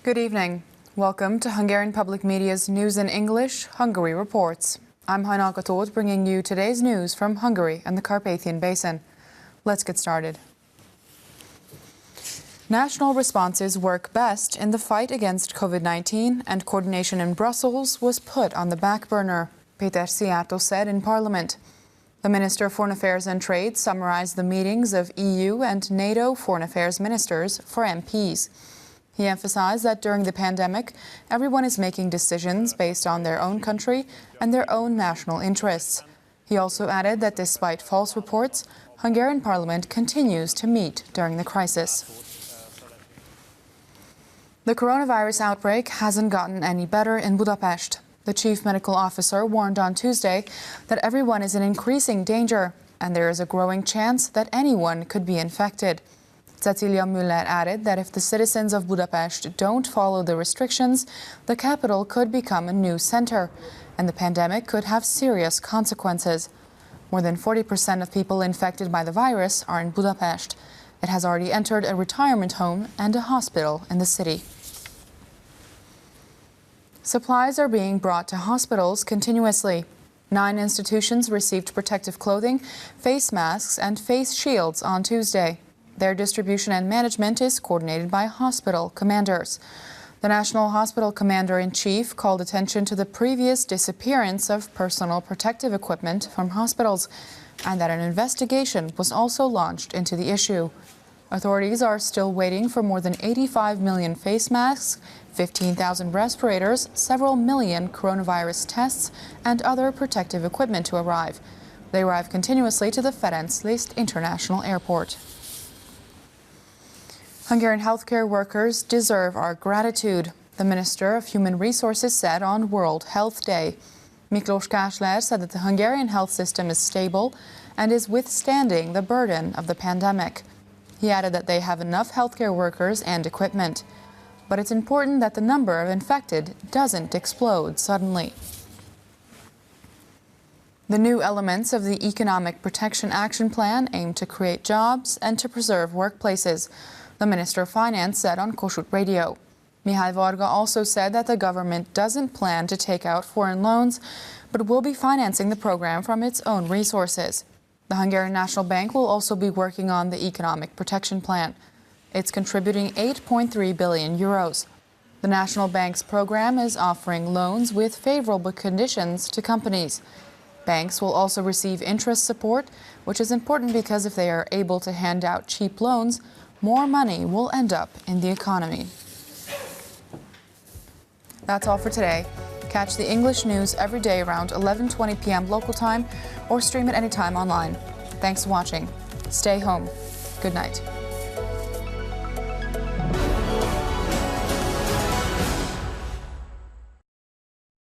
Good evening. Welcome to Hungarian Public Media's News in English, Hungary Reports. I'm Híradó, bringing you today's news from Hungary and the Carpathian Basin. Let's get started. National responses work best in the fight against COVID-19, and coordination in Brussels was put on the back burner, Péter Szijjártó said in Parliament. The Minister of Foreign Affairs and Trade summarized the meetings of EU and NATO foreign affairs ministers for MPs. He emphasized that during the pandemic, everyone is making decisions based on their own country and their own national interests. He also added that despite false reports, Hungarian Parliament continues to meet during the crisis. The coronavirus outbreak hasn't gotten any better in Budapest. The chief medical officer warned on Tuesday that everyone is in increasing danger and there is a growing chance that anyone could be infected. Cecilia Müller added that if the citizens of Budapest don't follow the restrictions, the capital could become a new center, and the pandemic could have serious consequences. More than 40% of people infected by the virus are in Budapest. It has already entered a retirement home and a hospital in the city. Supplies are being brought to hospitals continuously. 9 institutions received protective clothing, face masks and face shields on Tuesday. Their distribution and management is coordinated by hospital commanders. The National Hospital Commander-in-Chief called attention to the previous disappearance of personal protective equipment from hospitals and that an investigation was also launched into the issue. Authorities are still waiting for more than 85 million face masks, 15,000 respirators, several million coronavirus tests and other protective equipment to arrive. They arrive continuously to the Ferenc-Liszt International Airport. Hungarian healthcare workers deserve our gratitude, the Minister of Human Resources said on World Health Day. Miklós Kásler said that the Hungarian health system is stable and is withstanding the burden of the pandemic. He added that they have enough healthcare workers and equipment. But it's important that the number of infected doesn't explode suddenly. The new elements of the Economic Protection Action Plan aim to create jobs and to preserve workplaces, the Minister of Finance said on Kossuth Radio. Mihály Varga also said that the government doesn't plan to take out foreign loans, but will be financing the program from its own resources. The Hungarian National Bank will also be working on the Economic Protection Plan. It's contributing 8.3 billion euros. The National Bank's program is offering loans with favorable conditions to companies. Banks will also receive interest support, which is important because if they are able to hand out cheap loans, more money will end up in the economy. That's all for today. Catch the English news every day around 11:20 p.m. local time or stream it anytime online. Thanks for watching. Stay home. Good night.